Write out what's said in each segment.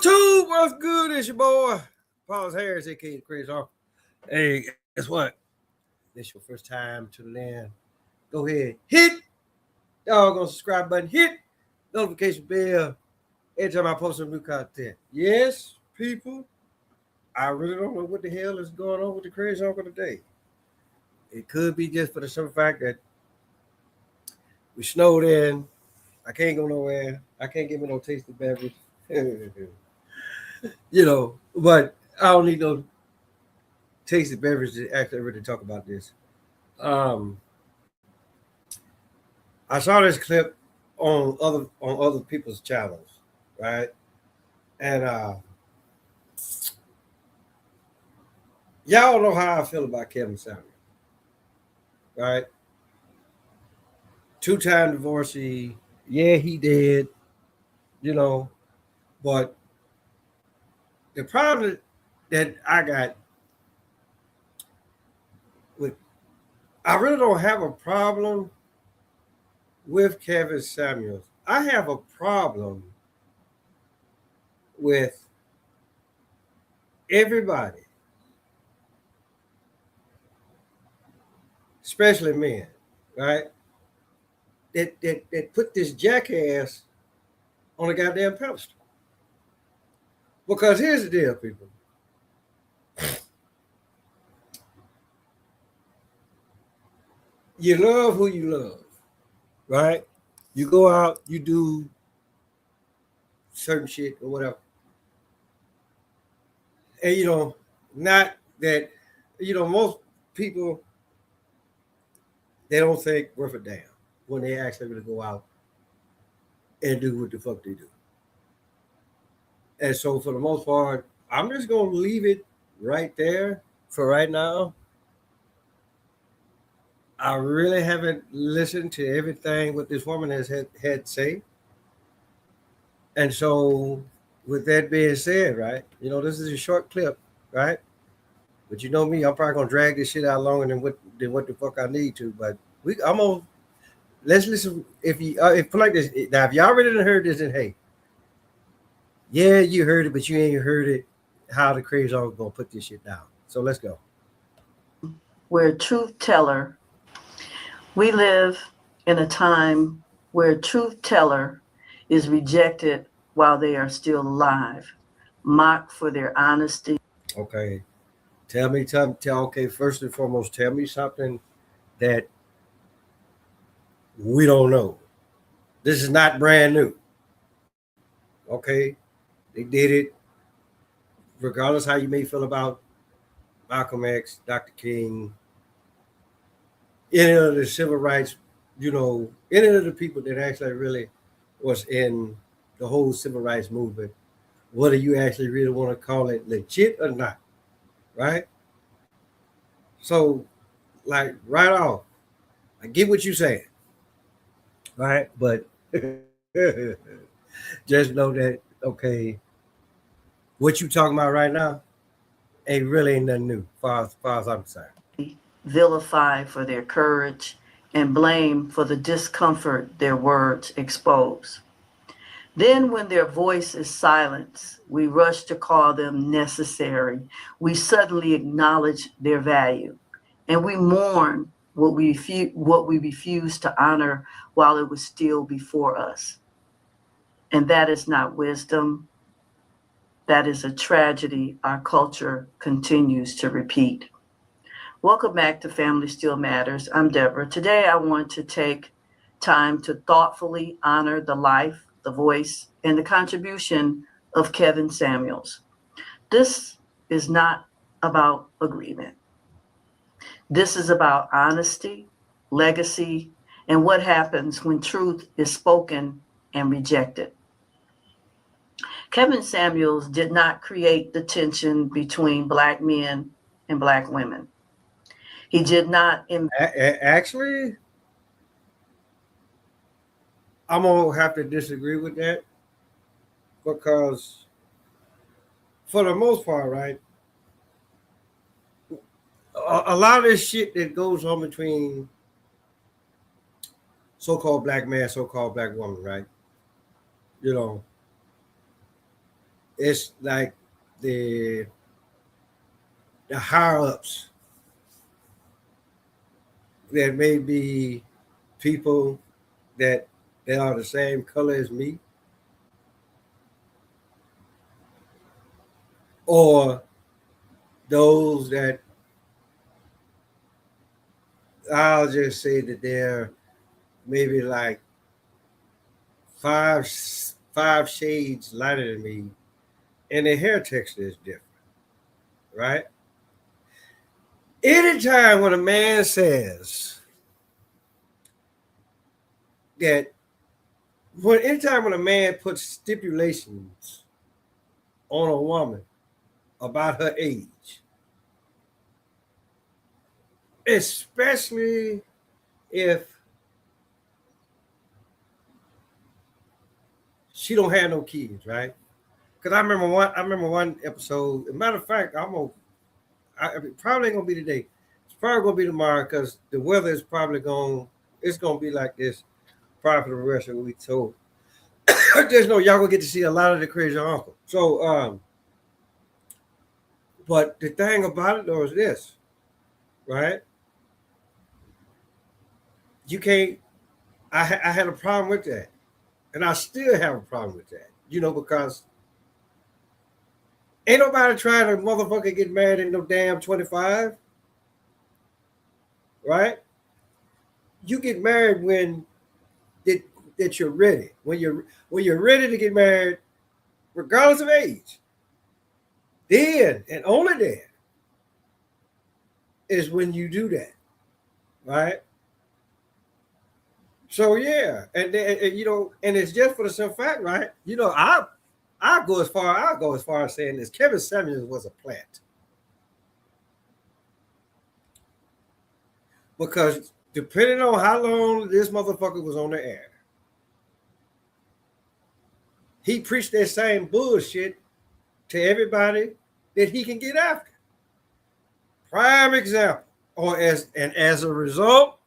YouTube, what's good? It's your boy, Paul Harris, aka the Crazy Hawk. Hey, guess what? This your first time to the land. Go ahead, hit doggone subscribe button, hit notification bell every time I post some new content. Yes, people, I really don't know what the hell is going on with the Crazy Hawk today. It could be just for the simple fact that we snowed in. I can't go nowhere. I can't get me no tasty beverage. But I don't need no tasty beverage to actually really talk about this. Um, I saw this clip on other people's channels, right? And y'all know how I feel about Kevin Samuel, right? Two-time divorcee. Yeah, he did, you know, but the problem that I got with, I really don't have a problem with Kevin Samuels. I have a problem with everybody, especially men, right? That put this jackass on a goddamn pedestal. Because here's the deal, people. You love who you love, right? You go out, you do certain shit or whatever. And not that, most people, they don't think worth a damn when they actually really go out and do what the fuck they do. And so for the most part, I'm just gonna leave it right there for right now. I really haven't listened to everything what this woman has had to say. And so with that being said, right, this is a short clip, right? But you know me, I'm probably gonna drag this shit out longer than what the fuck I need to. But I'm gonna let's listen. If like this now, if y'all already done heard this, then hey, yeah, you heard it, but you ain't heard it. How the Crazy Hawk gonna put this shit down? So let's go. We're truth teller. We live in a time where truth teller is rejected while they are still alive, mocked for their honesty. Okay. Okay, first and foremost, tell me something that we don't know. This is not brand new. Okay? They did it regardless how you may feel about Malcolm X, Dr. King, any of the civil rights, any of the people that actually really was in the whole civil rights movement, whether you actually really want to call it legit or not, right? So, like, right off, I get what you're saying, right? But just know that, okay, what you talking about right now ain't nothing new, far as I'm concerned. Vilified for their courage and blamed for the discomfort their words expose. Then, when their voice is silenced, we rush to call them necessary. We suddenly acknowledge their value, and we mourn what we refuse to honor while it was still before us. And that is not wisdom. That is a tragedy our culture continues to repeat. Welcome back to Family Still Matters. I'm Deborah. Today I want to take time to thoughtfully honor the life, the voice, and the contribution of Kevin Samuels. This is not about agreement. This is about honesty, legacy, and what happens when truth is spoken and rejected. Kevin Samuels did not create the tension between Black men and Black women. He did not. Actually, I'm gonna have to disagree with that because, for the most part, right, a lot of this shit that goes on between so-called black man, so-called black woman, right? it's like the higher ups that may be people that they are the same color as me, or those that I'll just say that they're maybe like five five shades lighter than me, and their hair texture is different, right? Anytime when a man says that, anytime when a man puts stipulations on a woman about her age, especially if she don't have no kids, right? Because I remember one episode. As a matter of fact, it probably ain't gonna be today. It's probably gonna be tomorrow because the weather is probably it's gonna be like this probably for the rest of the week. So there's no y'all gonna get to see a lot of the crazy uncle. So but the thing about it though is this, right? You can't. I had a problem with that, and I still have a problem with that. Because ain't nobody trying to motherfucker get married in no damn 25, right? You get married when that you're ready. When you're ready to get married, regardless of age. Then and only then is when you do that, right? So yeah, and it's just for the simple fact, right? I go as far as saying this: Kevin Samuels was a plant, because depending on how long this motherfucker was on the air, he preached that same bullshit to everybody that he can get after. Prime example, as a result,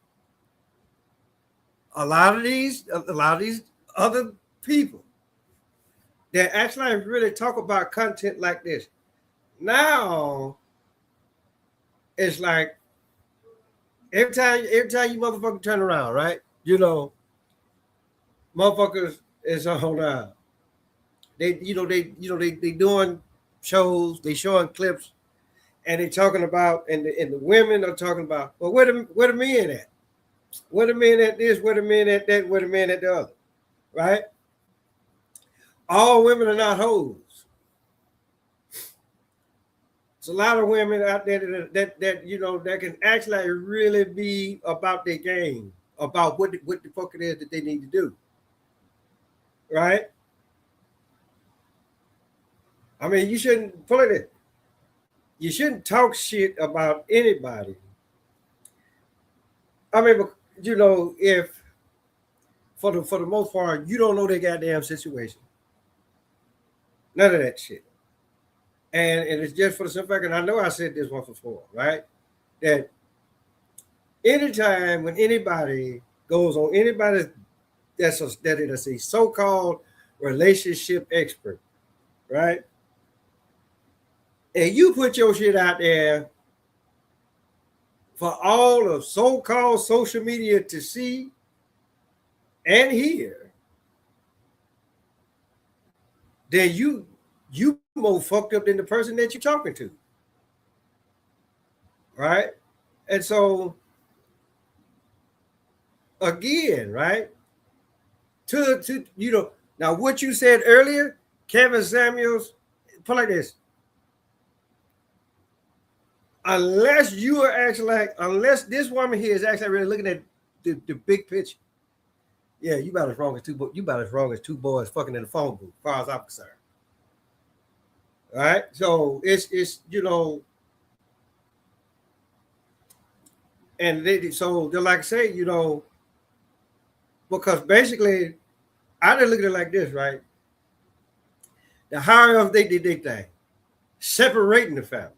a lot of these other people that actually really talk about content like this, now it's like every time you motherfucker turn around, right? Motherfuckers is on they doing shows, they showing clips, and they talking about, and the women are talking about, well, where the men at? Where the men at this? Where the men at that? Where the men at the other? Right? All women are not hoes. There's a lot of women out there that can actually really be about their game, about what the fuck it is that they need to do. Right? I mean, you shouldn't put it. You shouldn't talk shit about anybody. I mean, if for the most part you don't know their goddamn situation, none of that shit, and it's just for the simple fact, and I know I said this once before, right? That anytime when anybody goes on anybody that is a so-called relationship expert, right? And you put your shit out there for all of so-called social media to see and hear, then you more fucked up than the person that you're talking to. Right? And so again, right? Now what you said earlier, Kevin Samuels, put like this. Unless this woman here is actually really looking at the big picture, yeah, you about as wrong as two boys fucking in the phone booth, as far as I'm concerned. All right, so it's and so they're like say, because basically, I just look at it like this, right? The higher up they did their thing, separating the family.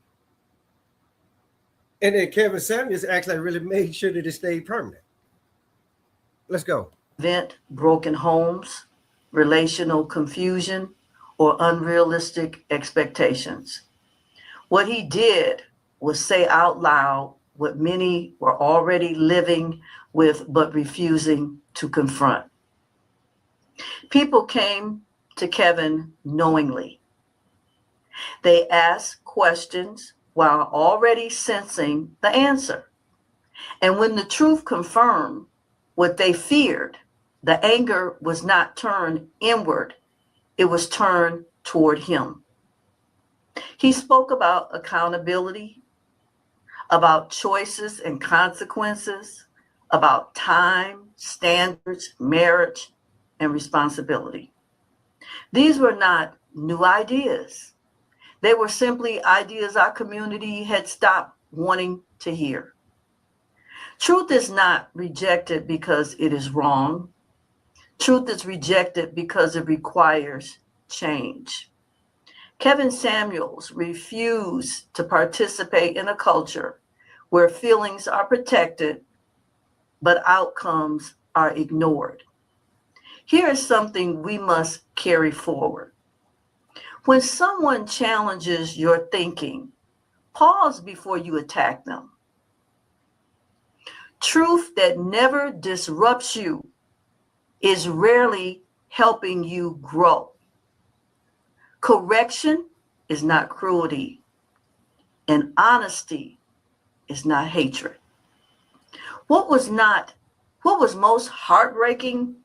And then Kevin Samuels actually really made sure that it stayed permanent. Let's go. Prevent broken homes, relational confusion, or unrealistic expectations. What he did was say out loud what many were already living with but refusing to confront. People came to Kevin knowingly. They asked questions while already sensing the answer. And when the truth confirmed what they feared, the anger was not turned inward, it was turned toward him. He spoke about accountability, about choices and consequences, about time, standards, marriage, and responsibility. These were not new ideas. They were simply ideas our community had stopped wanting to hear. Truth is not rejected because it is wrong. Truth is rejected because it requires change. Kevin Samuels refused to participate in a culture where feelings are protected, but outcomes are ignored. Here is something we must carry forward. When someone challenges your thinking, pause before you attack them. Truth that never disrupts you is rarely helping you grow. Correction is not cruelty, and honesty is not hatred. What was most heartbreaking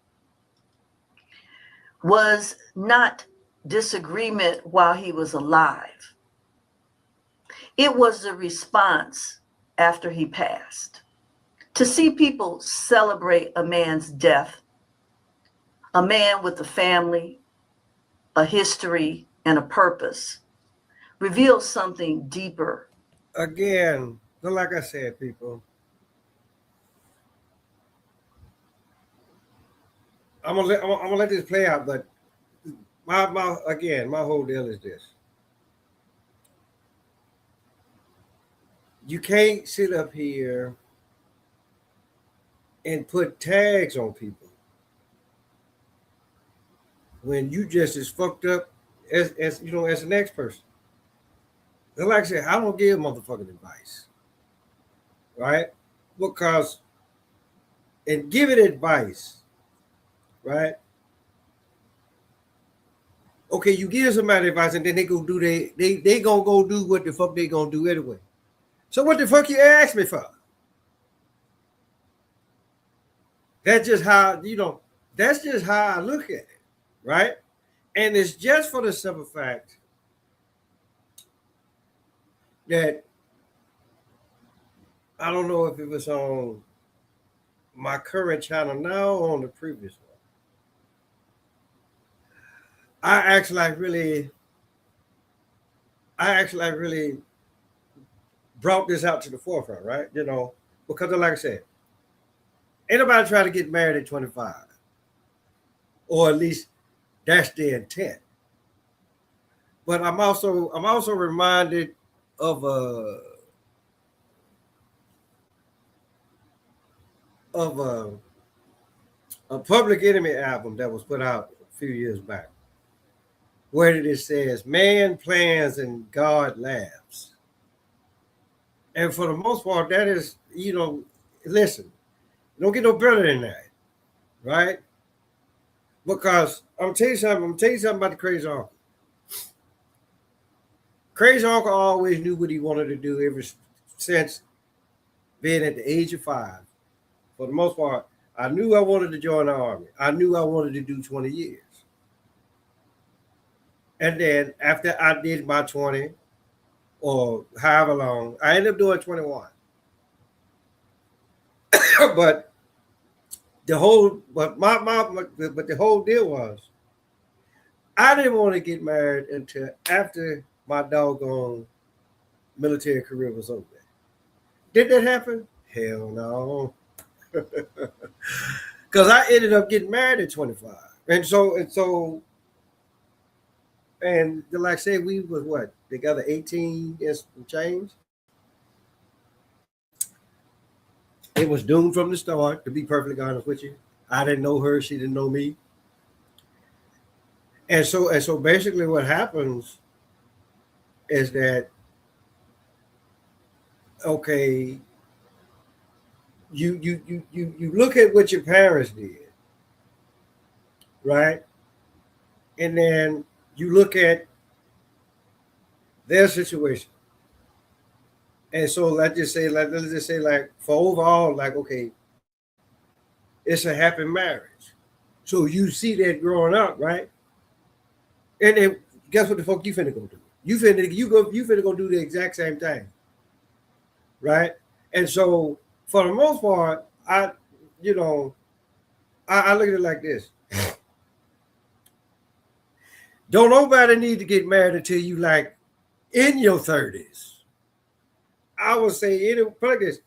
was not disagreement while he was alive. It was the response after he passed. To see people celebrate a man's death, a man with a family, a history, and a purpose, reveals something deeper. Again, like I said, people, I'm gonna let this play out, but my whole deal is this. You can't sit up here and put tags on people when you just as fucked up as you know as the next person. And like I said, I don't give motherfucking advice, right? Because in giving advice, right? Okay, you give somebody advice and then they go do they gonna go do what the fuck they gonna do anyway. So what the fuck you ask me for? That's just how that's just how I look at it, right? And it's just for the simple fact that I don't know if it was on my current channel now or on the previous one. I actually really brought this out to the forefront, right? Because like I said, ain't nobody trying to get married at 25, or at least that's the intent. But I'm also reminded of a Public Enemy album that was put out a few years back, where it says, "Man plans and God laughs." And for the most part, that is, listen, you don't get no better than that, right? Because I'm telling you something about the crazy uncle. Crazy uncle always knew what he wanted to do ever since being at the age of 5. For the most part, I knew I wanted to join the army. I knew I wanted to do 20 years. And then after I did my 20 or however long, I ended up doing 21. But the whole deal was I didn't want to get married until after my doggone military career was over. Did that happen? Hell no. Because I ended up getting married at 25. And like I said, we was what? Together 18 and change. It was doomed from the start, to be perfectly honest with you. I didn't know her, she didn't know me. And so basically what happens is that, okay, you look at what your parents did, right? And then you look at their situation. And so let's just say like for overall, like, okay, it's a happy marriage. So you see that growing up, right? And then guess what the fuck you finna go do? You finna go do the exact same thing, right? And so for the most part, you know, I look at it like this. Don't nobody need to get married until you like in your 30s. I would say like this.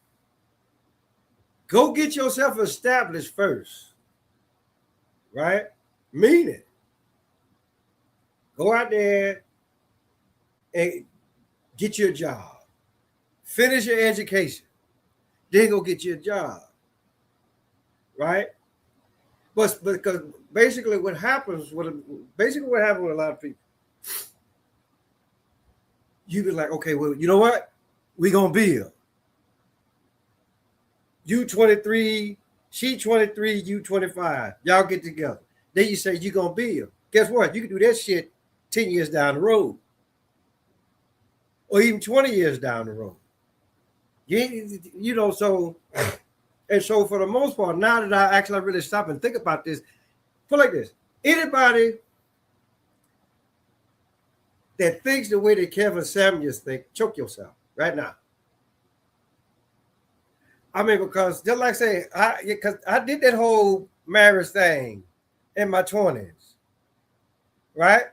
Go get yourself established first, right? Mean it. Go out there and get your job. Finish your education. Then go get your job, right? But because basically what happens with a lot of people, you be like, okay, well, you know what? We gonna build. You 23, she 23, you 25. Y'all get together. Then you say you gonna build. Guess what? You can do that shit 10 years down the road. Or even 20 years down the road. You know, so and so for the most part, now that I actually really stop and think about this, put like this. Anybody that thinks the way that Kevin Samuels think, choke yourself right now. I mean, because just like I say, because I did that whole marriage thing in my 20s, right?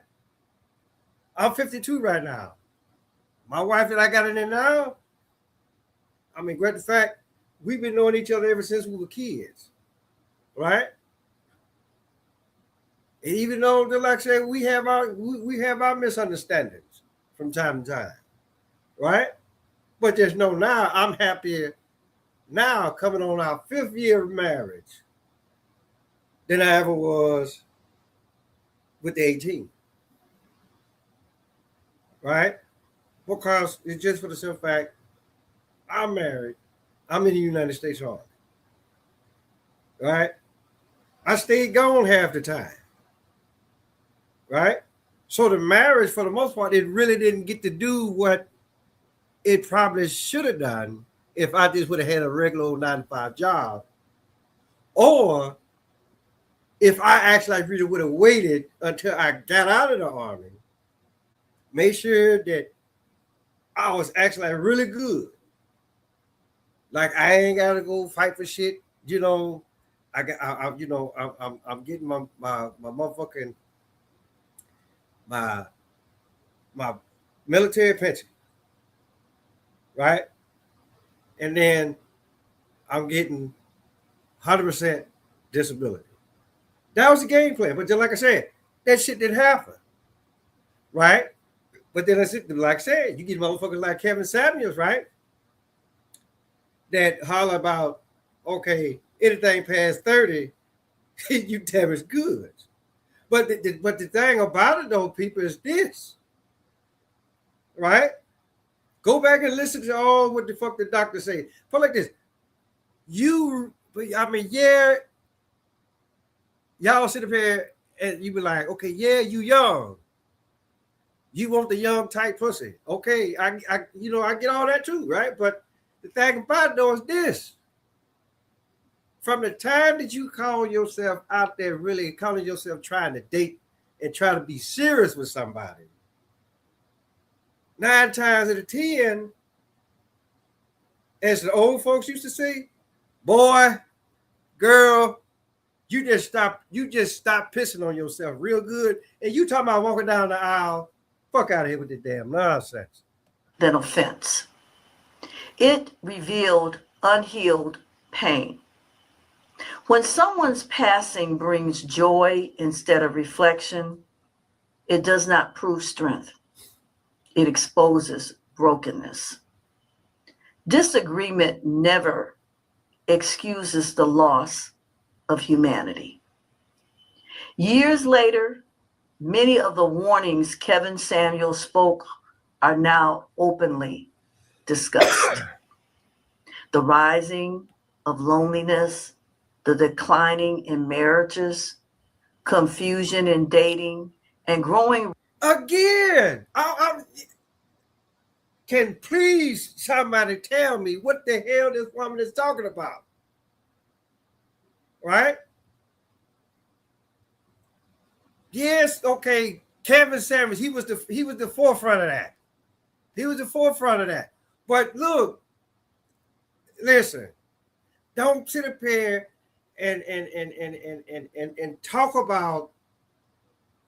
I'm 52 right now. My wife that I got in there now, I mean, great the fact, we've been knowing each other ever since we were kids, right? And even though, like I say, we have our misunderstandings from time to time, right? But just know now, I'm happier now coming on our 5th year of marriage than I ever was with the 18, right? Because it's just for the simple fact, I'm married, I'm in the United States Army, right? I stayed gone half the time, right? So the marriage, for the most part, it really didn't get to do what it probably should have done if I just would have had a regular old 9-to-5 job, or if I actually really would have waited until I got out of the Army, made sure that I was actually really good. Like I ain't gotta go fight for shit, you know. I'm getting my motherfucking my military pension, right? And then I'm getting 100% disability. That was the game plan. But just like I said, that shit didn't happen, right? But then like I said, you get motherfuckers like Kevin Samuels, right? That holler about, okay, anything past 30, you damage goods. But the thing about it though, people, is this, right? Go back and listen to all what the fuck the doctor say. Put like this. Yeah, y'all sit up here and you be like, okay, yeah, you young. You want the young type pussy. Okay, I get all that too, right? But the thing about it though is this. From the time that you call yourself out there really calling yourself trying to date and try to be serious with somebody, 9 times out of 10, as the old folks used to say, boy, girl, you just stop pissing on yourself real good. And you talking about walking down the aisle, fuck out of here with this damn nonsense. Than offense. It revealed unhealed pain. When someone's passing brings joy instead of reflection, it does not prove strength. It exposes brokenness. Disagreement never excuses the loss of humanity. Years later, Many of the warnings Kevin Samuels spoke are now openly discussed. The rising of loneliness, the declining in marriages, confusion in dating, and growing. Again, can please somebody tell me what the hell this woman is talking about? Right? Yes, okay. Kevin Samuels, he was the forefront of that. He was the forefront of that. But look, listen, don't sit up here and talk about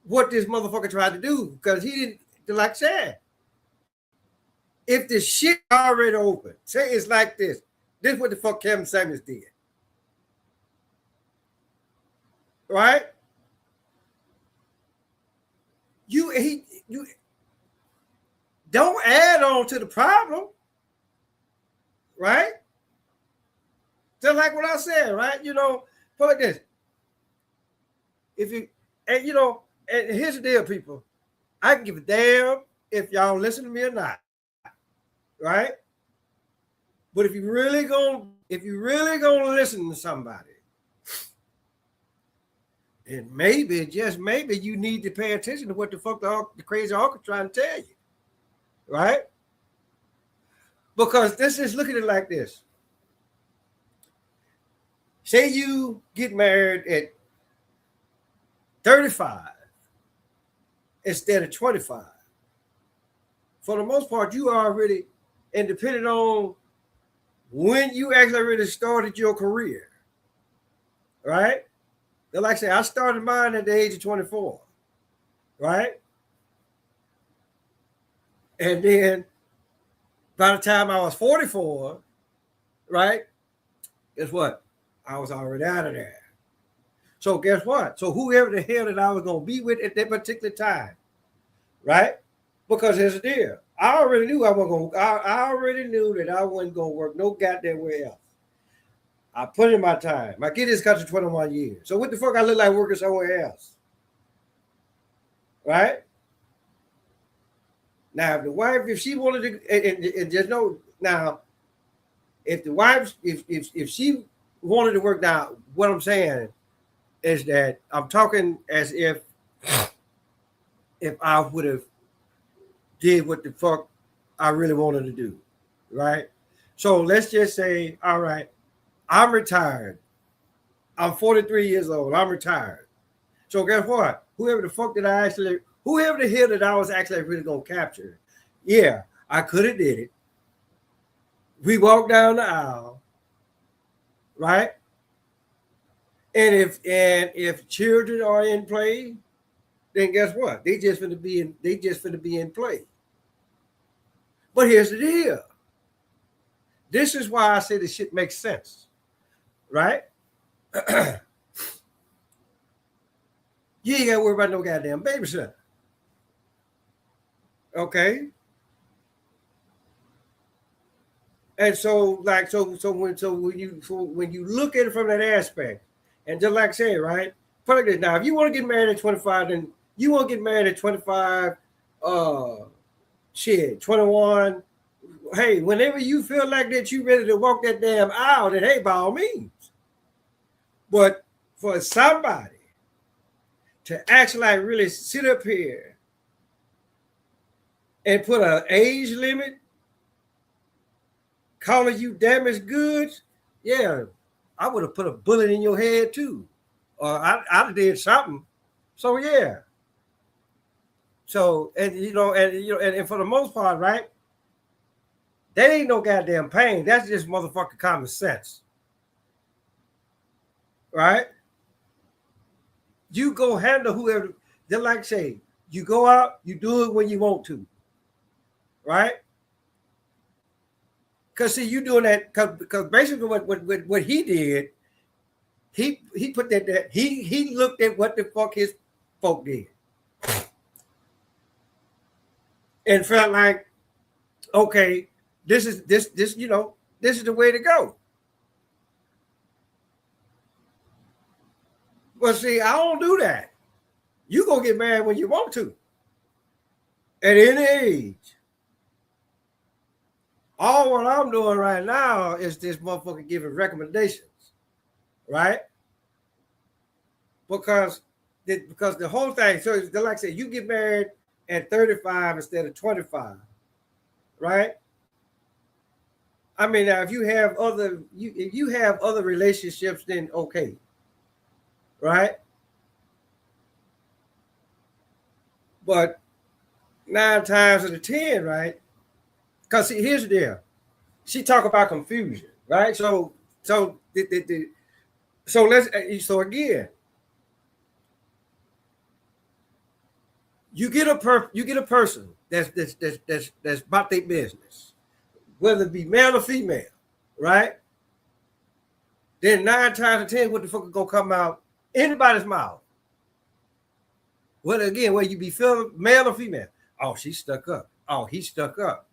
what this motherfucker tried to do, because he didn't, like I said, if the shit already open, say it's like this. This is what the fuck Kevin Samuels did. Right? You don't add on to the problem. Right? Just like what I said, right? You know, put like this. If you, and you know, and here's the deal, people. I can give a damn if y'all listen to me or not. Right? But if you really gonna listen to somebody, and maybe, just maybe, you need to pay attention to what the fuck the crazy uncle trying to tell you. Right? Because this is, look at it like this. Say you get married at 35 instead of 25. For the most part, you are already, and depending on when you actually really started your career, right? Like I say, I started mine at the age of 24, right? And then by the time I was 44, right? Guess what? I was already out of there. So guess what? So whoever the hell that I was going to be with at that particular time, right? Because here's the deal. I already knew I already knew that I wasn't going to work no goddamn way else. I put in my time. I get this country 21 years. So what the fuck I look like working somewhere else? Right? Now, if the wife, if she wanted to, and just know now, if the wife, if she wanted to work, now, what I'm saying is that I'm talking as if I would have did what the fuck I really wanted to do, right? So let's just say, all right, I'm retired. I'm 43 years old. I'm retired. So guess what? Whoever the hell that I was actually really gonna capture, yeah, I could have did it. We walked down the aisle, right? And if children are in play, then guess what? They just finna be in play. But here's the deal. This is why I say this shit makes sense, right? You ain't gotta worry about no goddamn babysitter. Okay. And so, like, when you look at it from that aspect, and just like I said, right? Put like this. Now, if you want to get married at 25, then you want to get married at 25, 21. Hey, whenever you feel like that, you ready to walk that damn aisle, then hey, by all means. But for somebody to actually like really sit up here and put an age limit, calling you damaged goods, yeah, I would have put a bullet in your head too, or I did something. So yeah. So and for the most part, right? That ain't no goddamn pain. That's just motherfucking common sense, right? You go handle whoever. Just like say, you go out, you do it when you want to, right? Because see, you doing that because basically what he did, he put that he looked at what the fuck his folk did, and felt like, okay, this is this is the way to go. But see, I don't do that. You gonna get married when you want to. At any age. All what I'm doing right now is this motherfucker giving recommendations, right? Because the whole thing, so like I said, you get married at 35 instead of 25, right? I mean, now if you have other relationships, then okay, right? But 9 times out of 10, right? Because here's the deal. She talk about confusion, right? So again, you get a person that's about their business, whether it be male or female, right? Then 9 times out of 10, what the fuck is gonna come out anybody's mouth? Whether you be feeling male or female. Oh, she's stuck up. Oh, he's stuck up.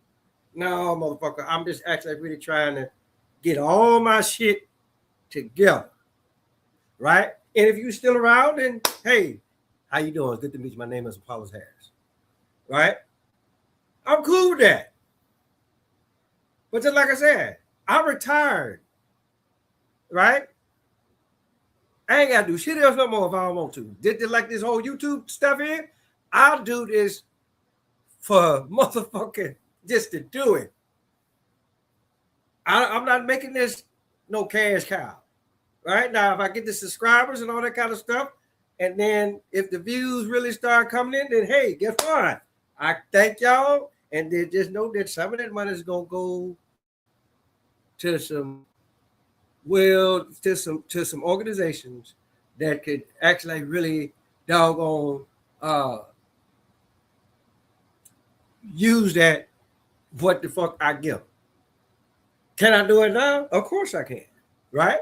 No, motherfucker, I'm just actually really trying to get all my shit together, right? And if you're still around, then hey, how you doing? It's good to meet you. My name is Apollos Harris, right? I'm cool with that. But just like I said, I'm retired, right? I ain't gotta do shit else no more if I don't want to. Did like this whole YouTube stuff here? I'll do this for motherfucking just to do it. I'm not making this no cash cow. Right now, if I get the subscribers and all that kind of stuff, and then if the views really start coming in, then hey, guess what? I thank y'all, and then just know that some of that money is gonna go to some organizations that could actually really doggone use that what the fuck I give. Can I do it now? Of course I can, right?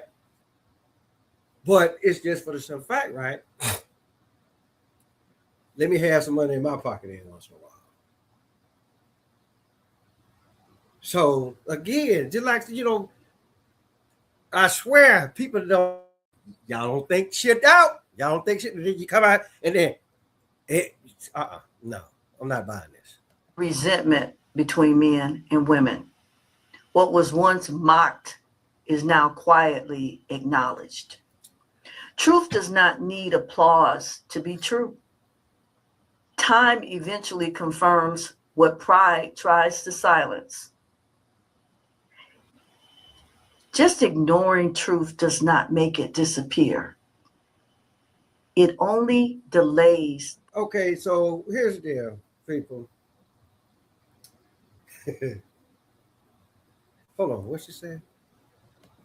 But it's just for the simple fact, right? Let me have some money in my pocket every once in a while. So again, just like I swear y'all don't think shit out. Y'all don't think shit. Then you come out and then no, I'm not buying this. Resentment between men and women. What was once mocked is now quietly acknowledged. Truth does not need applause to be true. Time eventually confirms what pride tries to silence. Just ignoring truth does not make it disappear. It only delays. Okay, so here's the deal, people. Hold on, what she said?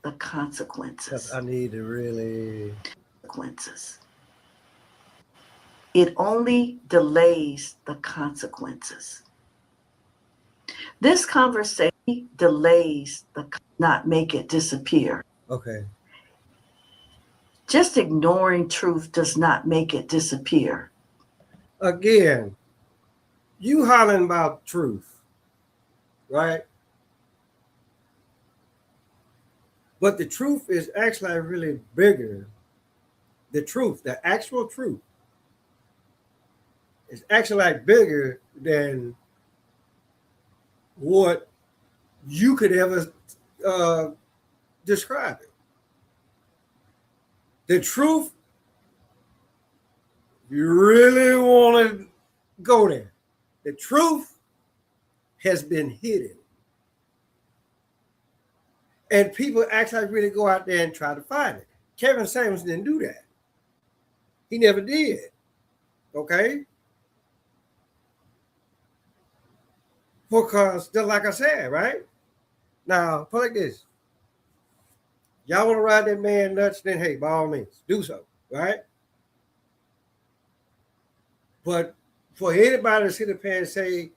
The consequences. I need to really. Consequences. It only delays the consequences. This conversation delays not make it disappear. Okay. Just ignoring truth does not make it disappear. Again, you hollering about truth, right? But the truth is actually really bigger. The truth, the actual truth, is actually like bigger than what you could ever describe it. The truth, you really want to go there. The truth has been hidden. And people actually really go out there and try to find it. Kevin Samuels didn't do that. He never did. Okay? Because, just like I said, right? Now, put it like this. Y'all want to ride that man nuts, then hey, by all means, do so, right? But for anybody to sit up here and say,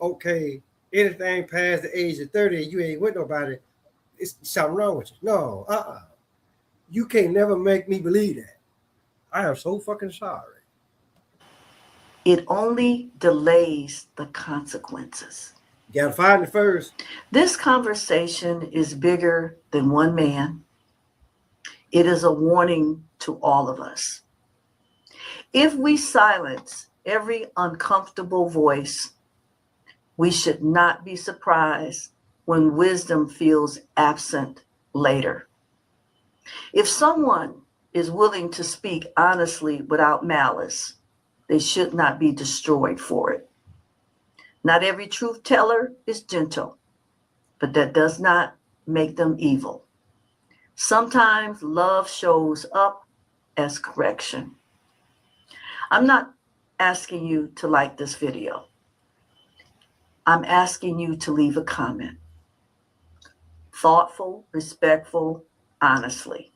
okay, anything past the age of 30, you ain't with nobody, it's something wrong with you. No, You can't never make me believe that. I am so fucking sorry. It only delays the consequences. You gotta find it first. This conversation is bigger than one man. It is a warning to all of us. If we silence every uncomfortable voice, we should not be surprised when wisdom feels absent later. If someone is willing to speak honestly without malice, they should not be destroyed for it. Not every truth teller is gentle, but that does not make them evil. Sometimes love shows up as correction. I'm not asking you to like this video. I'm asking you to leave a comment. Thoughtful, respectful, honestly.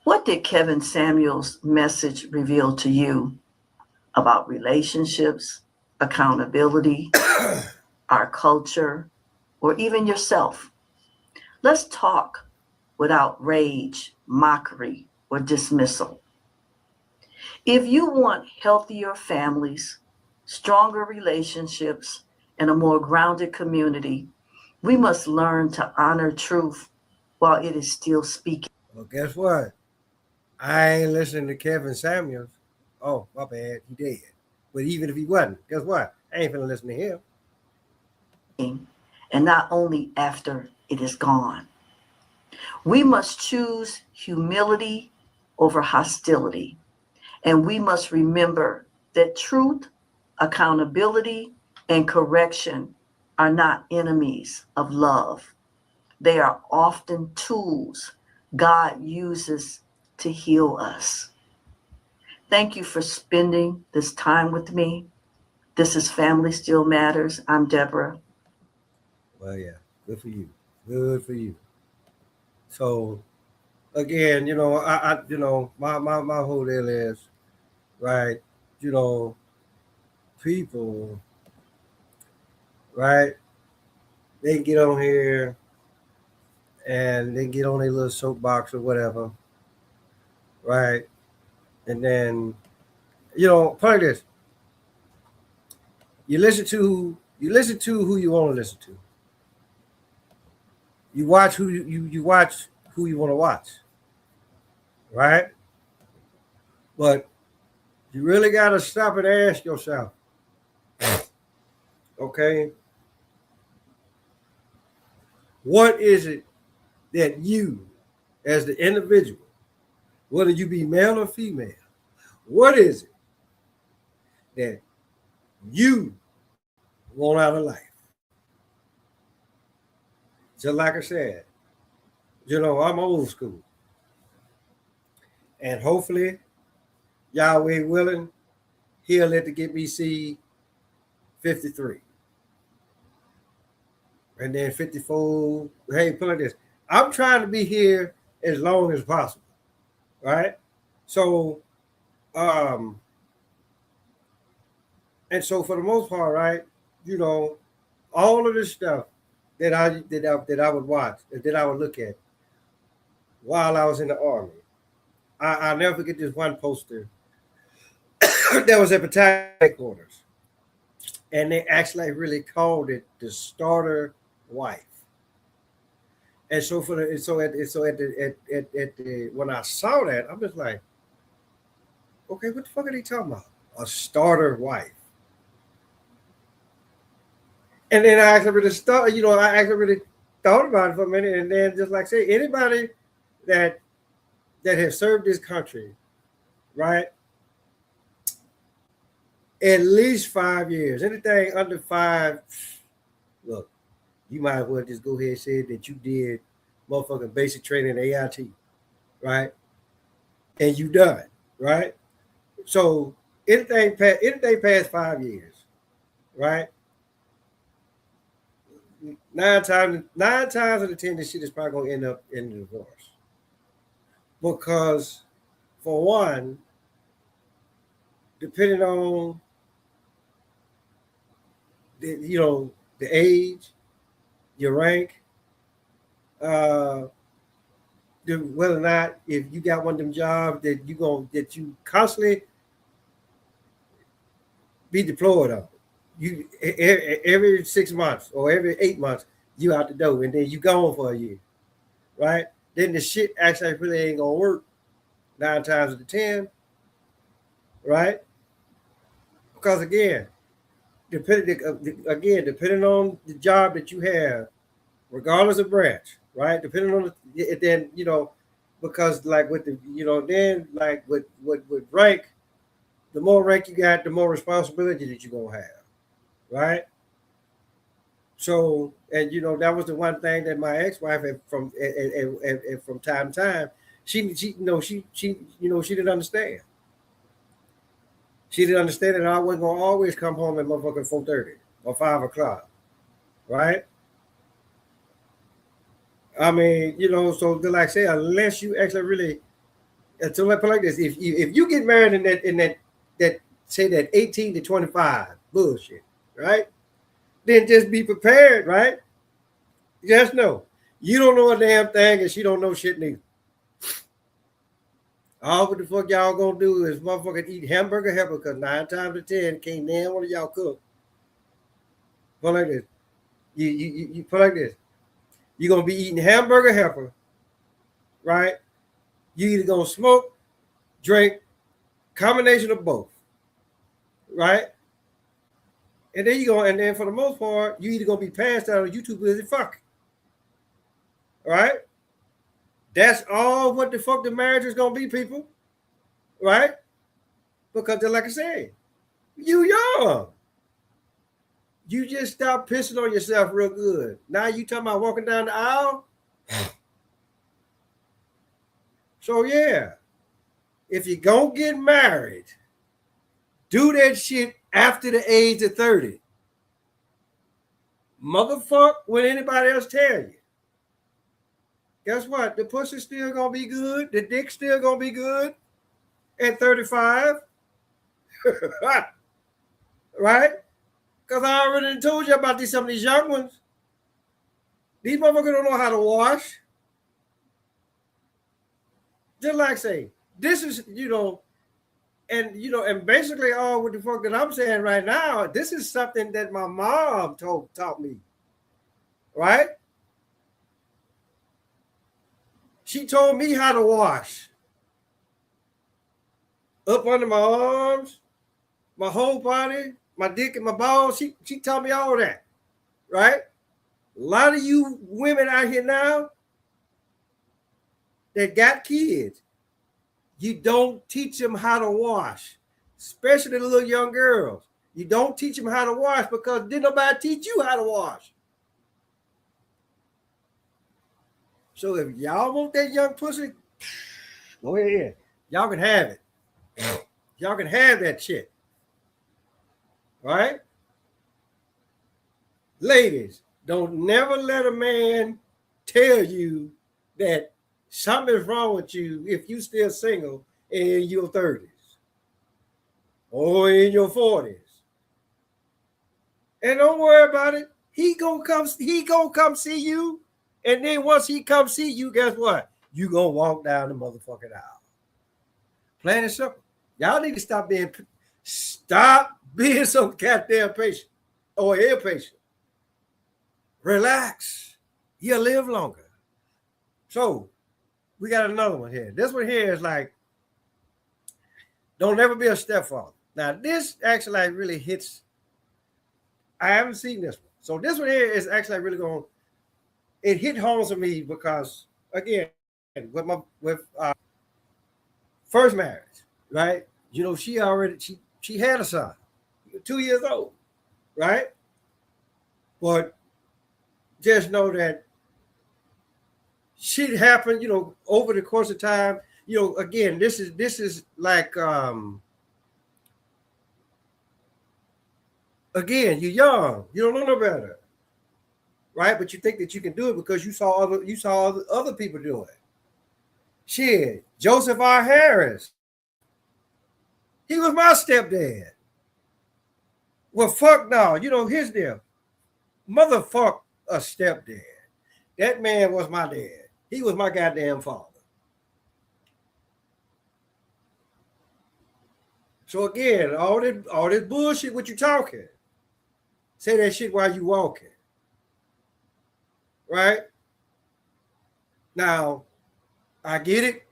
What did Kevin Samuels' message reveal to you about relationships, accountability, our culture, or even yourself? Let's talk without rage, mockery, or dismissal. If you want healthier families, stronger relationships, and a more grounded community, we must learn to honor truth while it is still speaking. Well, guess what? I ain't listening to Kevin Samuels. Oh, my bad. He dead. But even if he wasn't, guess what? I ain't finna listen to him. And not only after it is gone. We must choose humility over hostility. And we must remember that truth, accountability, and correction are not enemies of love. They are often tools God uses to heal us. Thank you for spending this time with me. This is Family Still Matters. I'm Deborah. Well, yeah, good for you. Good for you. So, again, my whole deal is, right, people, right, they get on here and they get on their little soapbox or whatever, right, and then, probably this, you listen to who you want to listen to. You watch who you watch who you want to watch, right? But you really got to stop and ask yourself, okay, what is it that you, as the individual, whether you be male or female, what is it that you want out of life? Just like I said, I'm old school. And hopefully, Yahweh willing, he'll let the get me see 53. And then 54. Hey, put like this. I'm trying to be here as long as possible. Right? So, and so for the most part, right, all of this stuff that I would watch, that I would look at while I was in the army. I'll never forget this one poster that was at battalion headquarters. And they actually really called it the starter wife. And so when I saw that, I'm just like, okay, what the fuck are they talking about? A starter wife. And then I actually really thought about it for a minute, and then just like say anybody that has served this country, right? At least 5 years. Anything under 5, look, you might as well just go ahead and say that you did motherfucking basic training in AIT, right? And you done, right? So anything past 5 years, right? Nine times out of 10, this shit is probably gonna end up in a divorce. Because for one, depending on the age, your rank, whether or not if you got one of them jobs that you constantly be deployed on. You every 6 months or every 8 months, you out the door, and then you gone for a year, right? Then the shit actually really ain't gonna work 9 times out of 10. right? Because again, depending on the job that you have, regardless of branch, right? Depending on then because like with the then like with rank, the more rank you got, the more responsibility that you're gonna have, right? So, and that was the one thing that my ex-wife had from time to time, she didn't understand. She didn't understand that I wasn't gonna always come home at motherfucking 4:30 or 5 o'clock, right? I mean, so like I say, unless you actually really, so let put like this: if you get married in that say that 18 to 25 bullshit, right? Then just be prepared, right? Just know you don't know a damn thing, and she don't know shit neither. All what the fuck y'all gonna do is motherfucking eat hamburger helper, because 9 times out of 10 can't damn one of y'all cook. Put like this. You put like this. You're gonna be eating hamburger helper, right? You either gonna smoke, drink, combination of both, right? And then and then for the most part, you either gonna be passed out or you too busy fucking. Right? That's all what the fuck the marriage is gonna be, people. Right? Because like I said, you young. You just stop pissing on yourself real good. Now you talking about walking down the aisle. So yeah, if you're gonna get married, do that shit after the age of 30. Motherfuck when anybody else tell you. Guess what? The pussy's still gonna be good. The dick's still gonna be good at 35. Right? Because I already told you about some of these young ones. These motherfuckers don't know how to wash. Just like say, this is, and basically all what the fuck that I'm saying right now, this is something that my mom taught me. Right? She told me how to wash. Up under my arms, my whole body, my dick and my balls. She taught me all that. Right? A lot of you women out here now that got kids, you don't teach them how to wash, especially the little young girls. You don't teach them how to wash because didn't nobody teach you how to wash. So if y'all want that young pussy, go ahead. Y'all can have it. Y'all can have that shit. Right? Ladies, don't never let a man tell you that something is wrong with you if you still single in your 30s or in your 40s. And don't worry about it. He gonna come see you. And then once he comes see you, guess what? You gonna walk down the motherfucking aisle. Plain and simple. Y'all need to stop being so goddamn patient or impatient. Relax. You'll live longer. So we got another one here. This one here is like, don't ever be a stepfather. Now this actually like really hits. I haven't seen this one. So this one here is actually really going. It hit home to me because again, with first marriage, right? She had a son, 2 years old, right? But just know that shit happened, over the course of time. Again, this is like again, you're young, you don't know no better, right? But you think that you can do it because you saw other people do it. Shit, Joseph R. Harris, he was my stepdad. Well, fuck no, his deal. Motherfuck a stepdad. That man was my dad. He was my goddamn father. So again, all this bullshit what you talking. Say that shit while you walking. Right? Now, I get it.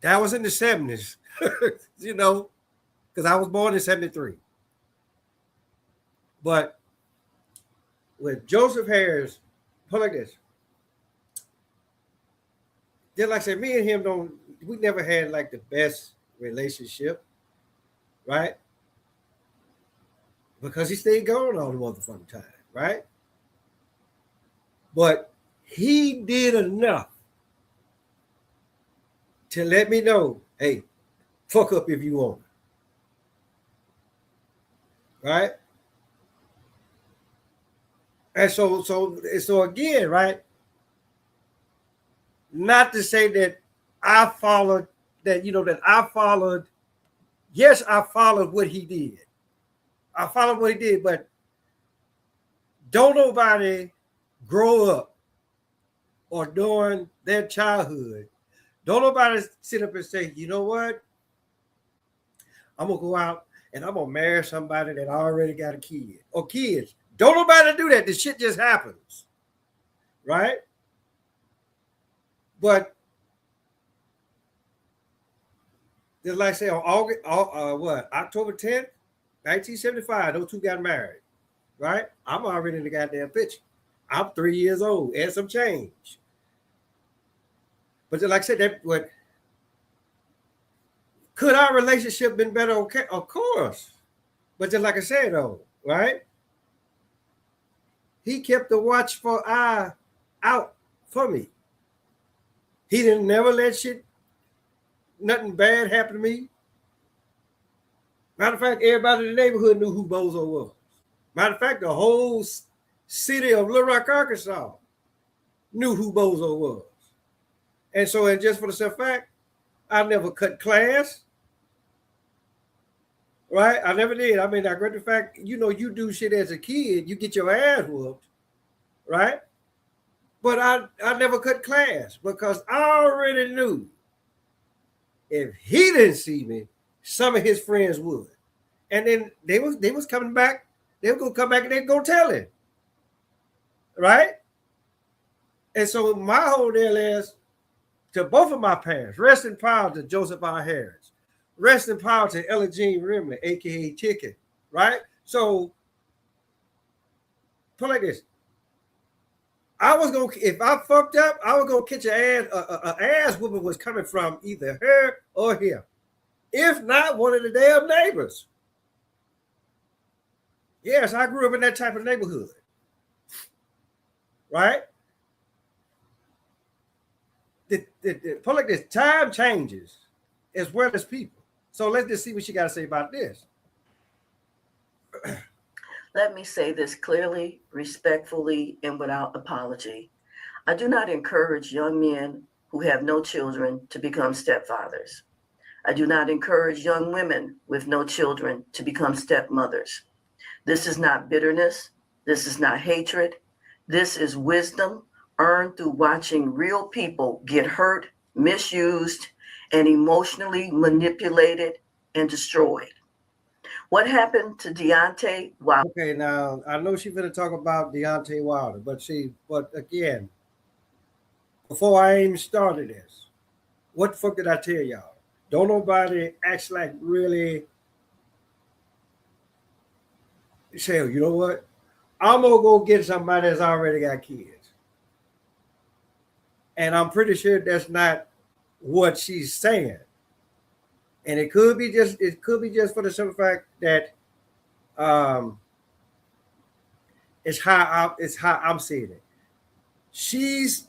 That was in the 70s. you know, because I was born in 73. But with Joseph Harris, put like this. Just like I said, me and him we never had like the best relationship, right? Because he stayed gone all the motherfucking time, right? But he did enough to let me know, hey, fuck up if you want, right? And so again, right? Not to say that I followed that I followed. Yes, I followed what he did. I followed what he did, but don't nobody grow up or during their childhood. Don't nobody sit up and say, you know what? I'm gonna go out and I'm gonna marry somebody that already got a kid or kids. Don't nobody do that. This shit just happens, right? But just like I say on October 10th, 1975, those two got married, right? I'm already in the goddamn picture. I'm 3 years old and some change. But just like I said, that what could our relationship been better? Okay, of course. But just like I said, though, right? He kept the watchful eye out for me. He didn't never let nothing bad happen to me. Matter of fact, everybody in the neighborhood knew who Bozo was. Matter of fact, the whole city of Little Rock, Arkansas knew who Bozo was. And so, and just for the simple fact, I never cut class. Right? I never did. I mean, I read the fact, you do shit as a kid, you get your ass whooped, right? But I never cut class because I already knew if he didn't see me, some of his friends would. And then they was coming back, they were gonna come back and they'd go tell him. Right? And so my whole deal is to both of my parents, rest in power to Joseph R. Harris. Rest in power to Ella Jean Rimley, aka Chicken, right? So, put it like this: if I fucked up, I was gonna catch an ass whooping was coming from either her or him, if not one of the damn neighbors. Yes, I grew up in that type of neighborhood, right? Put it like this: time changes as well as people. So let's just see what she got to say about this. Let me say this clearly, respectfully, and without apology. I do not encourage young men who have no children to become stepfathers. I do not encourage young women with no children to become stepmothers. This is not bitterness. This is not hatred. This is wisdom earned through watching real people get hurt, misused, and emotionally manipulated and destroyed. What happened to Deontay Wilder? Okay, now I know she's going to talk about Deontay Wilder, but again, before I even started this, what the fuck did I tell y'all? Don't nobody act like really say, you know what? I'm gonna go get somebody that's already got kids. And I'm pretty sure that's not what she's saying. And it could be just for the simple fact that it's how I'm seeing it. She's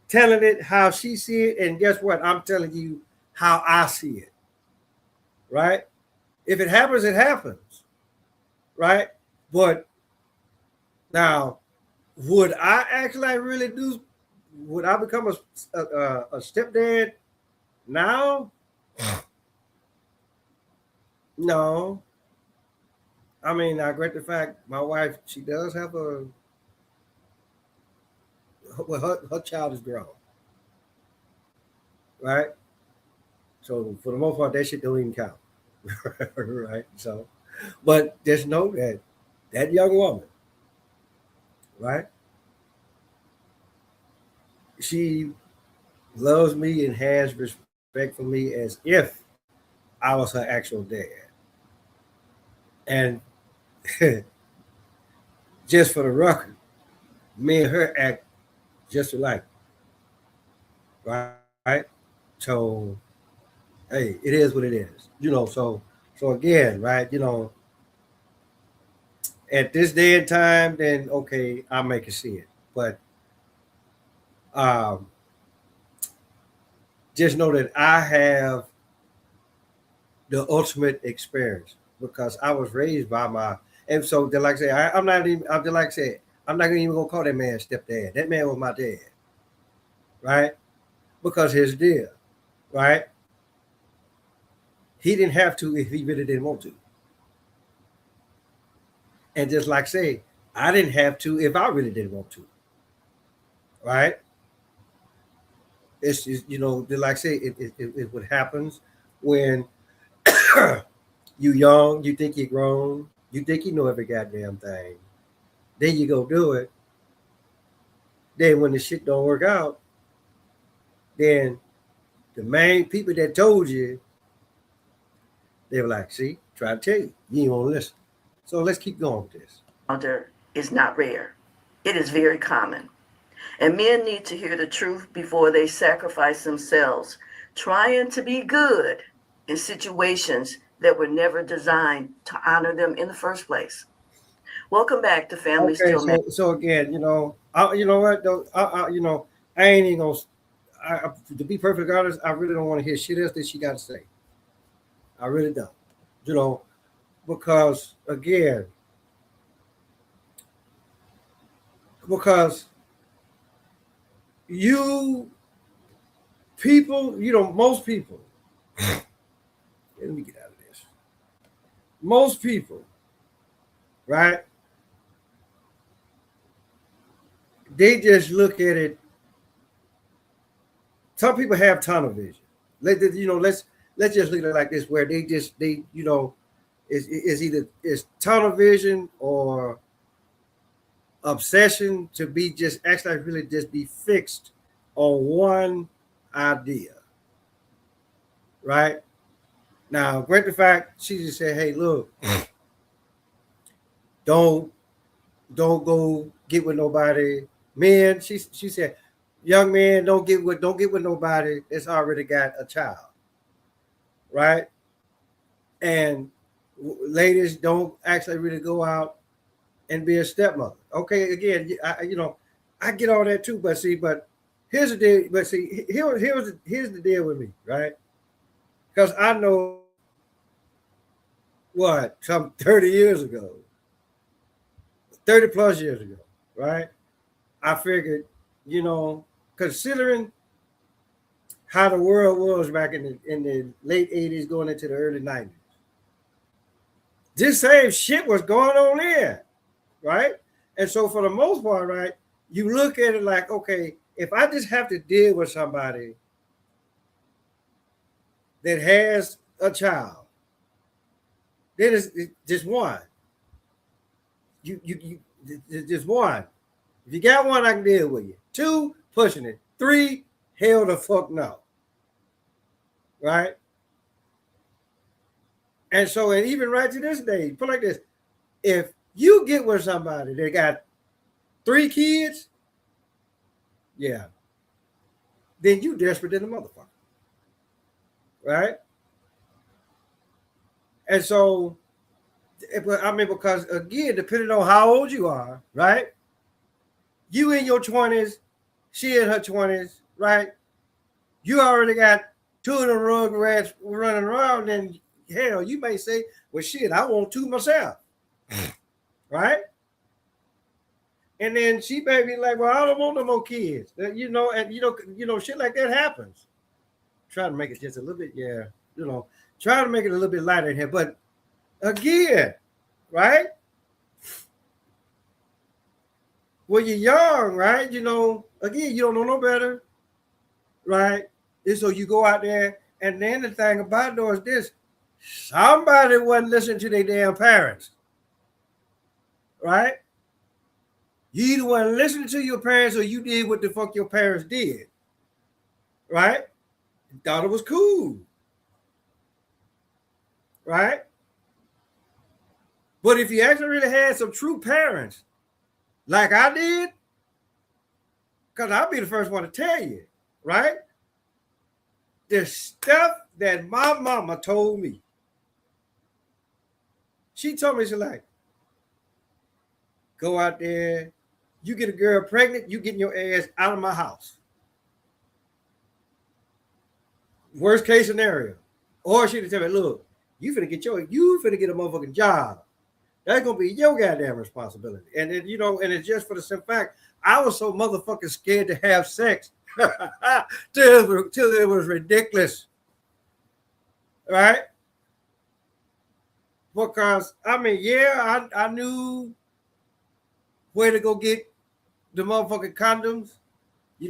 telling it how she see it, and guess what? I'm telling you how I see it. Right? If it happens, it happens. Right? But now, would I actually really do? Would I become a stepdad now? No. I mean, I regret the fact my wife, she does have her child is grown. Right? So for the most part, that shit don't even count. Right? So, but just know that young woman, right? She loves me and has respect for me as if I was her actual dad. And just for the record, me and her act just alike, right? So, hey, it is what it is. So again, right? At this day and time, then okay, I'll make it see it. But um, just know that I have the ultimate experience because I was raised by my, and so then like I say, I'm not even, I'm just like I said, I'm not even gonna call that man stepdad. That man was my dad, right? Because his deal, right? He didn't have to if he really didn't want to. And just like say, I didn't have to if I really didn't want to, right? It's just, like say, it what happens when you young, you think you're grown, you think you know every goddamn thing. Then you go do it. Then when the shit don't work out, then the main people that told you, they were like, see, try to tell you, you ain't want to listen. So let's keep going with this. Is not rare. It is very common. And men need to hear the truth before they sacrifice themselves, trying to be good in situations that were never designed to honor them in the first place. Welcome back to Family Okay, Still Matters. so again, you know what though, I ain't even gonna. To be perfectly honest, I really don't want to hear shit else that she got to say. I really don't. You know, because again, because you people, most people. Let me get out of this. Most people, right? They just look at it. Some people have tunnel vision. Let's just look at it like this, where it's either it's tunnel vision or obsession to be just actually really just be fixed on one idea, right? Now, great the fact she just said, "Hey, look, don't go get with nobody, men." She said, "Young man, don't get with nobody that's already got a child, right? And ladies, don't actually really go out and be a stepmother." Okay, again, I get all that too, but here's the deal. But see, here's the deal with me, right? Because I know what some 30 years ago, 30 plus years ago, right? I figured, you know, considering how the world was back in the late 80s, going into the early 90s, this same shit was going on there, right? And so for the most part, right, you look at it like, okay, if I just have to deal with somebody that has a child, then it's just one. You just one. If you got one, I can deal with you. Two, pushing it. Three, hell the fuck no. Right? And so, and even right to this day, put like this: if you get with somebody that got 3 kids, yeah, then you desperate than a motherfucker. Right? And so, I mean, because again, depending on how old you are, right? You in your 20s, she in her 20s, right? You already got 2 of the rug rats running around, and hell, you may say, well, shit, I want 2 myself. Right? And then she may be like, well, I don't want no more kids. And shit like that happens. Try to make it just a little bit, try to make it a little bit lighter in here. But again, right? When you're young, right? Again, you don't know no better, right? And so you go out there, and then the thing about it is this: somebody wasn't listening to their damn parents, right? You either wasn't listening to your parents or you did what the fuck your parents did, right? Thought it was cool. right? But if you actually really had some true parents, like I did, because I'll be the first one to tell you, right? The stuff that my mama told me. She told me, she's like, go out there, you get a girl pregnant, you getting your ass out of my house. Worst case scenario. Or she'd tell me, look, you finna get a motherfucking job. That's gonna be your goddamn responsibility. And then, and it's just for the simple fact, I was so motherfucking scared to have sex till it was ridiculous. Right? Because I knew where to go get the motherfucking condoms.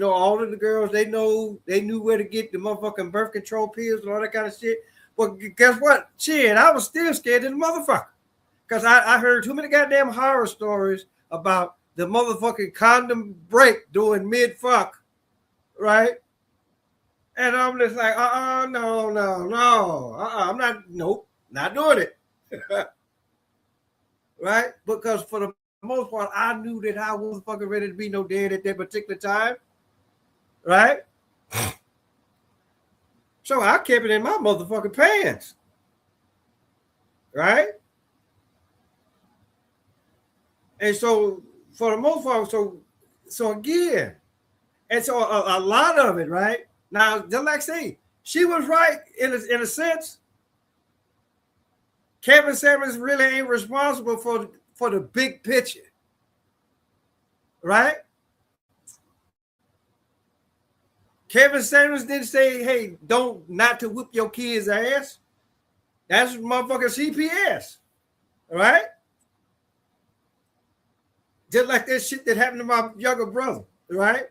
All of the girls, they knew where to get the motherfucking birth control pills and all that kind of shit. But guess what? Shit, I was still scared of the motherfucker. Because I heard too many goddamn horror stories about the motherfucking condom break during mid-fuck, right? And I'm just like, no. I'm not doing it. Right? Because for the most part, I knew that I wasn't fucking ready to be no dead at that particular time. Right? So I kept it in my motherfucking pants. Right? And so for the most part, so again, and so a lot of it, right? Now, just like I say, she was right in a sense. Kevin Samuels really ain't responsible for the big picture. Right? Kevin Samuels didn't say, hey, not to whip your kid's ass. That's motherfucking CPS. Right? Just like that shit that happened to my younger brother. Right?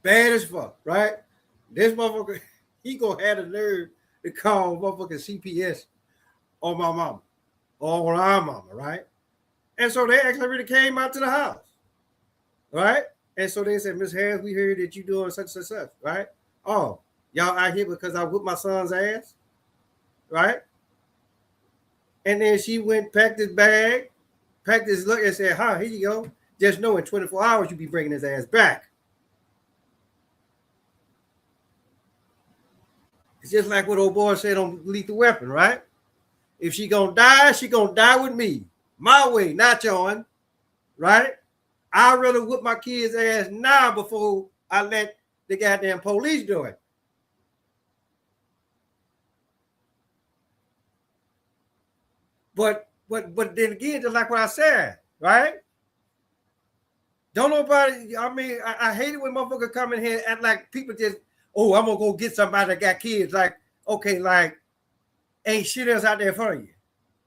Bad as fuck. Right? This motherfucker, he gonna have the nerve to call motherfucking CPS on my mama or on our mama. Right? And so they actually really came out to the house. Right? And so they said, Miss Harris, we heard that you doing such and such, right? Oh, y'all out here because I whipped my son's ass, right? And then she went, packed his bag, packed his look, and said, here you go. Just know in 24 hours you'll be bringing his ass back. It's just like what old boy said on Lethal Weapon, right? If she gonna die with me. My way, not yours, right? I'd rather whip my kid's ass now before I let the goddamn police do it. But then again, just like what I said, right? Don't nobody, I hate it when motherfuckers come in here and act like people just, I'm gonna go get somebody that got kids. Like, okay, like, ain't shit else out there for you.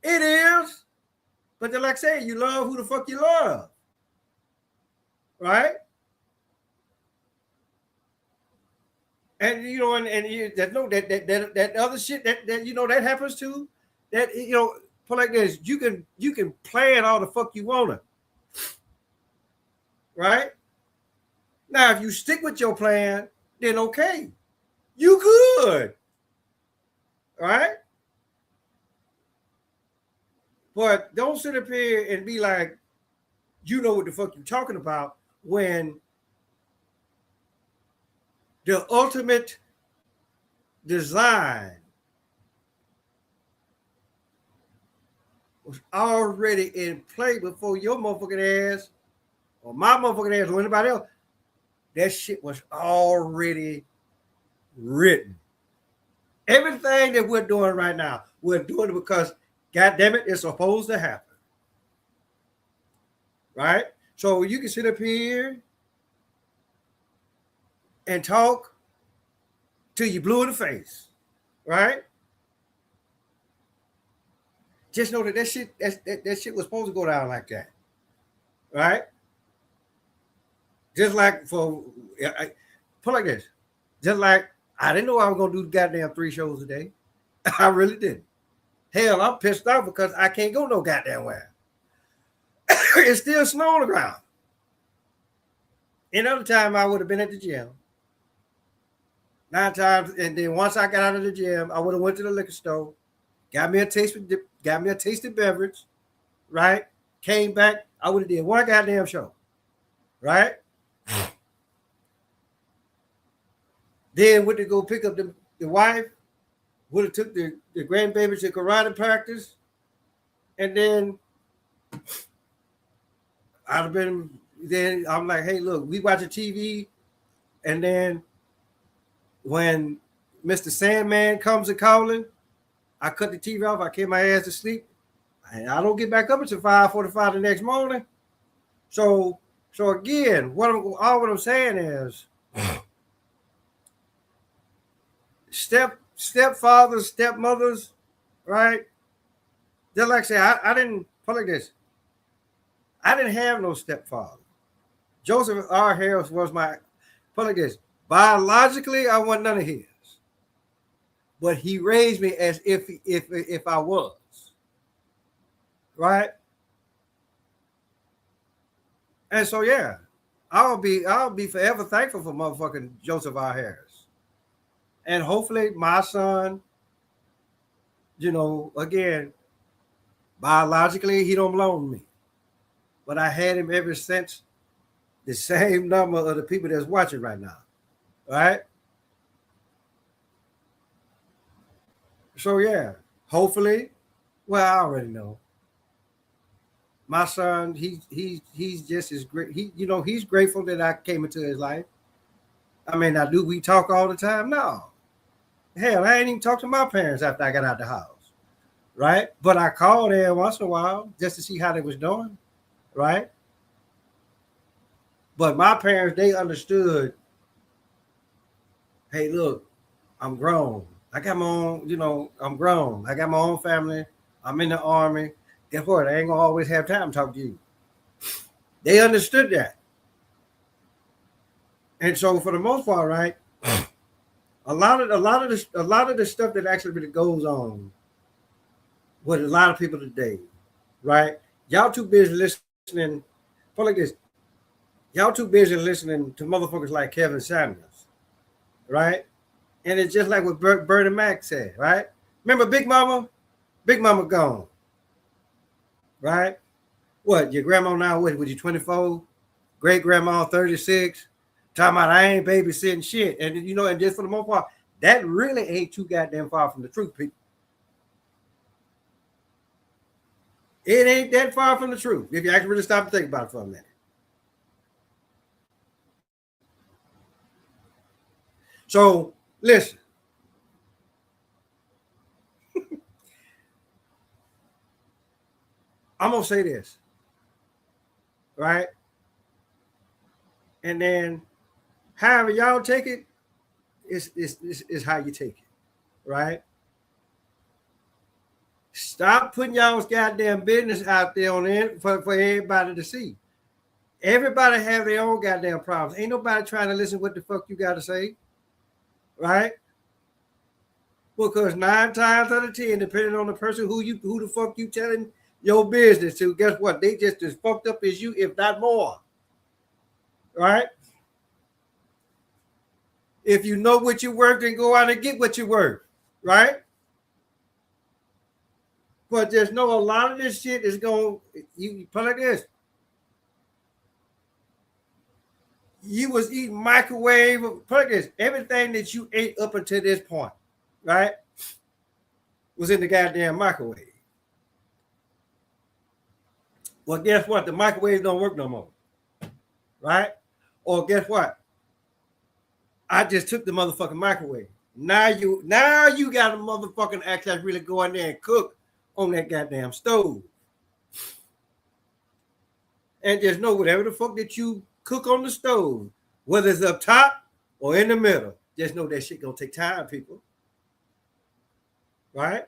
It is. But then like I say, you love who the fuck you love. Right? And that other shit that that happens too. That put like this, you can plan all the fuck you wanna. Right? Now, if you stick with your plan, then okay. You good. Right? But don't sit up here and be like, you know what the fuck you're talking about when the ultimate design was already in play before your motherfucking ass or my motherfucking ass or anybody else. That shit was already written. Everything that we're doing right now, we're doing it because, God damn it, it's supposed to happen. Right? So you can sit up here and talk till you blue in the face. Right? Just know that shit was supposed to go down like that. Right? Just like put like this. Just like I didn't know I was gonna do the goddamn 3 shows a day. I really didn't. Hell, I'm pissed off because I can't go no goddamn where. It's still snow on the ground. Another time I would have been at the gym. 9 times. And then once I got out of the gym, I would have went to the liquor store, got me a tasted beverage, right? Came back, I would have did one goddamn show, right? Then went to go pick up the wife, would have took the grandbaby to karate practice, and then I'd have been. Then I'm like, hey, look, we watch the TV, and then when Mr. Sandman comes a calling, I cut the TV off. I keep my ass to sleep, and I don't get back up until 5:45 the next morning. So again, what I'm saying is, stepfathers, stepmothers, right? Just like I say, I didn't put like this. I didn't have no stepfather. Joseph R. Harris was my put like this. Biologically, I wasn't none of his, but he raised me as if I was, right? And so yeah, I'll be forever thankful for motherfucking Joseph R. Harris, and hopefully my son, you know, again, biologically he don't belong to me, but I had him ever since. The same number of the people that's watching right now, right? So yeah, hopefully, well, I already know. My son, he's just as great. He's grateful that I came into his life. I mean, now do we talk all the time? No. Hell, I ain't even talked to my parents after I got out the house, right? But I called them once in a while just to see how they was doing, right? But my parents, they understood, hey, look, I'm grown. I got my own, I'm grown. I got my own family. I'm in the Army. Guess what? I ain't gonna always have time to talk to you. They understood that. And so for the most part, right, a lot of the stuff that actually really goes on with a lot of people today, right? Y'all too busy listening. Put like this. Y'all too busy listening to motherfuckers like Kevin Samuels, right? And it's just like what Bernie Mac said, right? Remember Big Mama? Big Mama gone, right? What, your grandma now, what, was you 24? Great grandma 36? Talking about I ain't babysitting shit. And and just for the most part, that really ain't too goddamn far from the truth, people. It ain't that far from the truth if you actually really stop and think about it for a minute. So listen. I'm gonna say this, right? And then however y'all take it is how you take it, right? Stop putting y'all's goddamn business out there on it for everybody to see. Everybody have their own goddamn problems. Ain't nobody trying to listen what the fuck you got to say, right? Because 9 times out of 10, depending on the person who the fuck you telling your business to, guess what? They just as fucked up as you, if not more, right? If you know what you're worth, then go out and get what you're worth, right? But there's a lot of this shit is going, you put like this. You was eating microwave, put like this, everything that you ate up until this point, right, was in the goddamn microwave. Well, guess what? The microwave don't work no more, right? Or guess what? I just took the motherfucking microwave. Now you got a motherfucking access really go in there and cook on that goddamn stove. And just know whatever the fuck that you cook on the stove, whether it's up top or in the middle, just know that shit gonna take time, people. Right?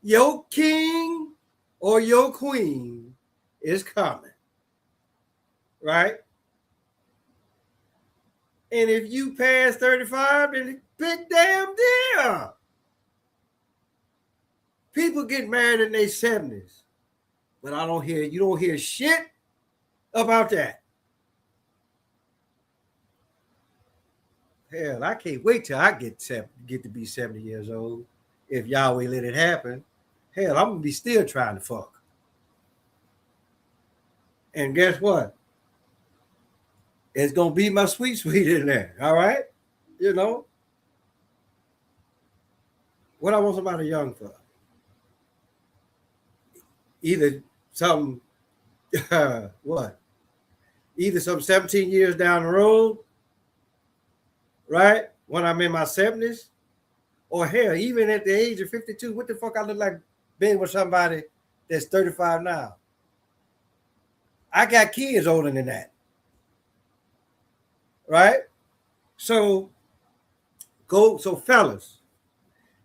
Your king or your queen is coming. Right? And if you pass 35, then big damn deal. People get married in their 70s. But you don't hear shit about that. Hell, I can't wait till I get to be 70 years old. If Yahweh let it happen, hell, I'm gonna be still trying to fuck. And guess what? It's gonna be my sweet in there. All right, you know what I want somebody young for. Either some what? Either some 17 years down the road, right? When I'm in my 70s, or hell, even at the age of 52, what the fuck I look like being with somebody that's 35 now? I got kids older than that. Right? So fellas,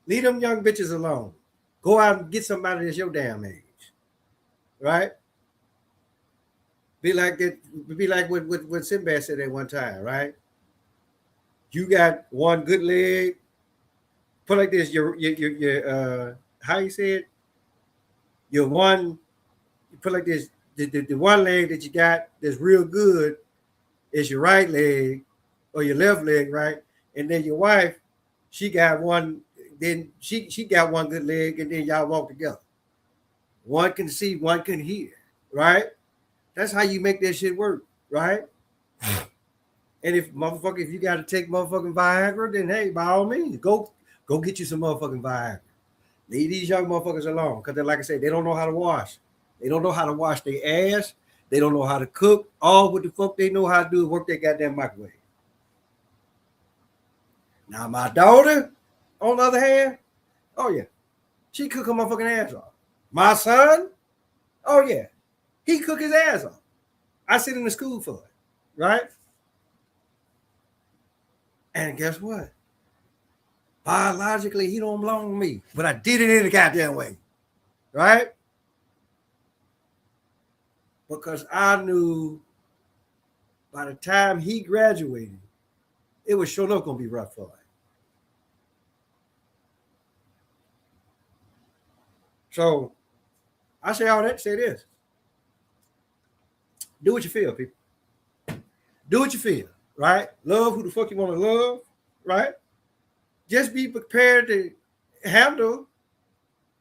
leave them young bitches alone. Go out and get somebody that's your damn age. Right? Be like that, be like what Sinbad said at one time, right? You got one good leg. Put like this, your how you say it? Your one, you put like this, the one leg that you got that's real good is your right leg or your left leg, right? And then your wife, she got one, then she got one good leg, and then y'all walk together. One can see, one can hear, right? That's how you make that shit work, right? And if you got to take motherfucking Viagra, then hey, by all means, go get you some motherfucking Viagra. Leave these young motherfuckers alone, because like I said, they don't know how to wash. They don't know how to wash their ass. They don't know how to cook. All what the fuck they know how to do is work their goddamn microwave. Now my daughter, on the other hand, oh yeah, she cook her motherfucking ass off. My son, oh yeah, he cook his ass off. I sit in the school for it, right? And guess what? Biologically, he don't belong to me, but I did it in a goddamn way, right? Because I knew by the time he graduated, it was sure enough gonna be rough for him. So I say all that to say this. Do what you feel, people. Do what you feel, right? Love who the fuck you want to love, right? Just be prepared to handle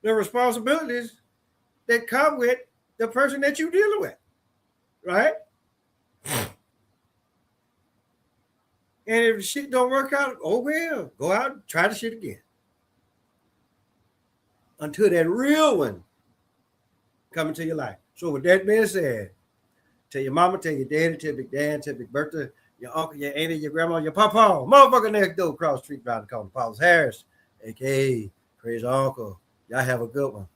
the responsibilities that come with the person that you're dealing with, right? And if the shit don't work out, oh well, go out and try the shit again. Until that real one come into your life. So with that being said, tell your mama, tell your daddy, tell Big Dan, tell Big Bertha, your uncle, your auntie, your grandma, your papa, motherfucker next door across the street, around the corner, Paulus Harris, aka Crazy Uncle. Y'all have a good one.